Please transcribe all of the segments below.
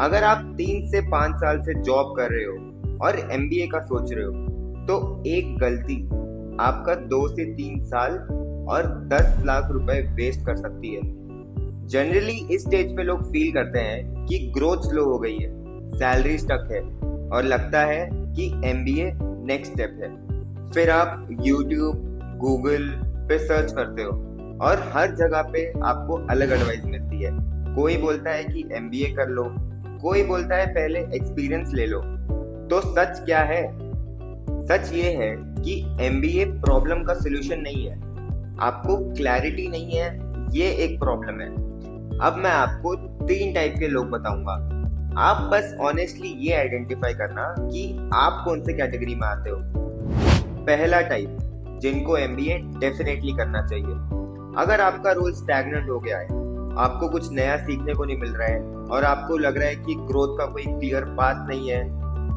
अगर आप 3 से 5 साल से जॉब कर रहे हो और एमबीए का सोच रहे हो, तो एक गलती आपका 2 से 3 साल और 10 लाख रुपए वेस्ट कर सकती है। जनरली इस स्टेज पे लोग फील करते हैं कि ग्रोथ स्लो हो गई है, सैलरी स्टक है और लगता है कि एमबीए नेक्स्ट स्टेप है। फिर आप यूट्यूब, गूगल पे सर्च करते हो और हर जगह पे आपको अलग एडवाइस मिलती है। कोई बोलता है कि एमबीए कर लो, कोई बोलता है पहले एक्सपीरियंस ले लो। तो सच क्या है? सच ये है कि एमबीए प्रॉब्लम का सलूशन नहीं है। आपको क्लैरिटी नहीं है, ये एक प्रॉब्लम है। अब मैं आपको 3 टाइप के लोग बताऊंगा। आप बस ऑनेस्टली ये आइडेंटिफाई करना कि आप कौन से कैटेगरी में आते हो। पहला टाइप, जिनको एमबीए डेफिनेटली करना चाहिए। अगर आपका रोल स्टैग्नेंट हो गया है, आपको कुछ नया सीखने को नहीं मिल रहा है और आपको लग रहा है कि ग्रोथ का कोई क्लियर पाथ नहीं है,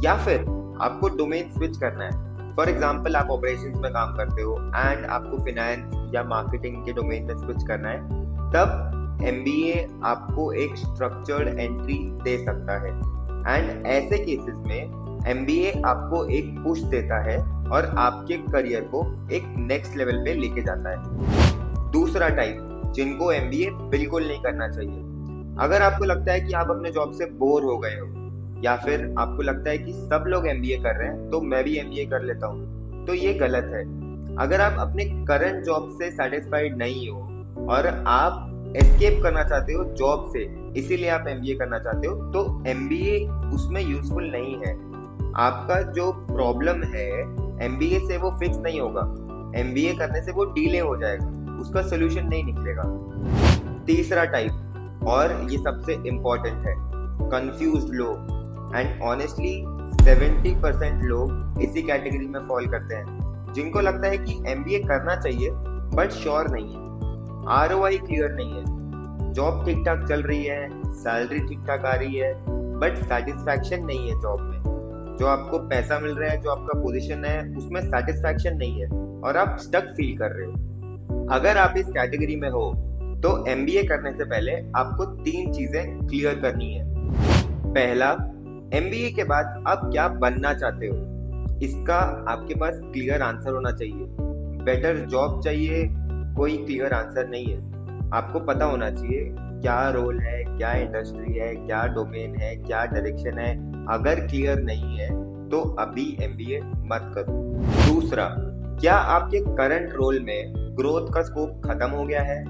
या फिर आपको डोमेन स्विच करना है। फॉर एग्जाम्पल, आप ऑपरेशंस में काम करते हो एंड आपको फाइनेंस या मार्केटिंग के डोमेन में स्विच करना है, तब एमबीए आपको एक स्ट्रक्चर्ड एंट्री दे सकता है। एंड ऐसे केसेस में एमबीए आपको एक पुश देता है और आपके करियर को एक नेक्स्ट लेवल पे लेके जाता है। दूसरा टाइप, जिनको एमबीए बिल्कुल नहीं करना चाहिए। अगर आपको लगता है कि आप अपने जॉब से बोर हो गए हो, या फिर आपको लगता है कि सब लोग एमबीए कर रहे हैं तो मैं भी एमबीए कर लेता हूँ, तो ये गलत है। अगर आप अपने करंट जॉब से सेटिस्फाइड नहीं हो और आप एस्केप करना चाहते हो जॉब से, इसीलिए आप एमबीए करना चाहते हो, तो एमबीए उसमें यूजफुल नहीं है। आपका जो प्रॉब्लम है एमबीए से वो फिक्स नहीं होगा। एमबीए करने से वो डिले हो जाएगा, उसका सोल्यूशन नहीं निकलेगा। तीसरा टाइप, और ये सबसे इम्पोर्टेंट है, कंफ्यूज्ड लोग। एंड ऑनेस्टली 70% लोग इसी कैटेगरी में फॉल करते हैं, जिनको लगता है कि एमबीए करना चाहिए बट श्योर नहीं है, आरओआई क्लियर नहीं है, जॉब ठीक ठाक चल रही है, सैलरी ठीक ठाक आ रही है, बट सेटिस्फैक्शन नहीं है जॉब में। जो आपको पैसा मिल रहा है, जो आपका पोजीशन है, उसमें सेटिस्फैक्शन नहीं है और आप स्टक फील कर रहे हो। अगर आप इस कैटेगरी में हो तो एमबीए करने से पहले आपको 3 चीजें क्लियर करनी है। पहला, एमबीए के बाद आप क्या बनना चाहते हो, इसका आपके पास क्लियर आंसर होना चाहिए। बेटर जॉब चाहिए, कोई क्लियर आंसर नहीं है। आपको पता होना चाहिए क्या रोल है, क्या इंडस्ट्री है, क्या डोमेन है, क्या डायरेक्शन है। अगर क्लियर नहीं है तो अभी एमबीए मत करो। दूसरा, क्या आपके करंट रोल में ग्रोथ का स्कोप खत्म हो गया है?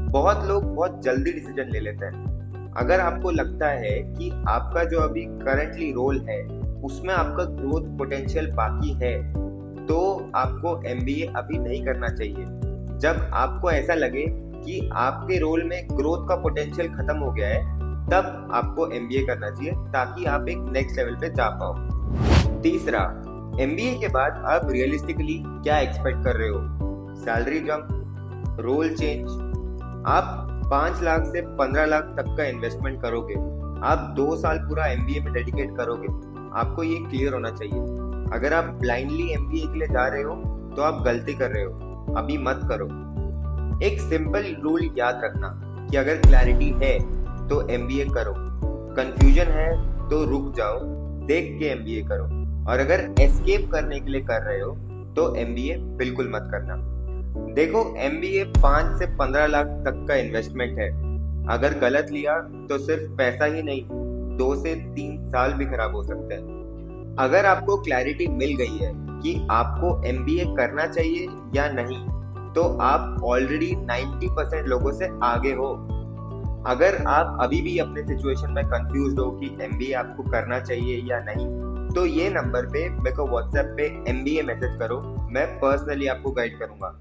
बहुत लोग बहुत जल्दी डिसीजन ले लेते हैं। अगर आपको लगता है कि आपका जो अभी करंटली रोल है उसमें आपका ग्रोथ पोटेंशियल बाकी है, तो आपको एमबीए अभी नहीं करना चाहिए। जब आपको ऐसा लगे कि आपके रोल में ग्रोथ का पोटेंशियल खत्म हो गया है, तब आपको एमबीए करना चाहिए, ताकि आप एक नेक्स्ट लेवल पे जा पाओ। तीसरा, एमबीए के बाद आप रियलिस्टिकली क्या एक्सपेक्ट कर रहे हो? Salary jump, role change? आप 5 लाख से 15 लाख तक का इन्वेस्टमेंट करोगे, आप 2 साल पूरा एमबीए में डेडिकेट करोगे, आपको ये क्लियर होना चाहिए। अगर आप ब्लाइंडली एमबीए के लिए जा रहे हो तो आप गलती कर रहे हो, अभी मत करो। एक सिंपल रूल याद रखना कि अगर क्लैरिटी है तो एमबीए करो, कंफ्यूजन है तो रुक जाओ, देख के एमबीए करो, और अगर एस्केप करने के लिए कर रहे हो तो एमबीए बिल्कुल मत करना। देखो, एमबीए 5 से 15 लाख तक का इन्वेस्टमेंट है। अगर गलत लिया तो सिर्फ पैसा ही नहीं, 2 से 3 साल भी खराब हो सकते हैं। अगर आपको क्लैरिटी मिल गई है कि आपको एमबीए करना चाहिए या नहीं, तो आप ऑलरेडी 90% लोगों से आगे हो। अगर आप अभी भी अपने सिचुएशन में कंफ्यूज्ड हो कि एमबीए आपको करना चाहिए या नहीं, तो ये नंबर पे मेरे को व्हाट्सएप पे एमबीए मैसेज करो, मैं पर्सनली आपको गाइड करूंगा।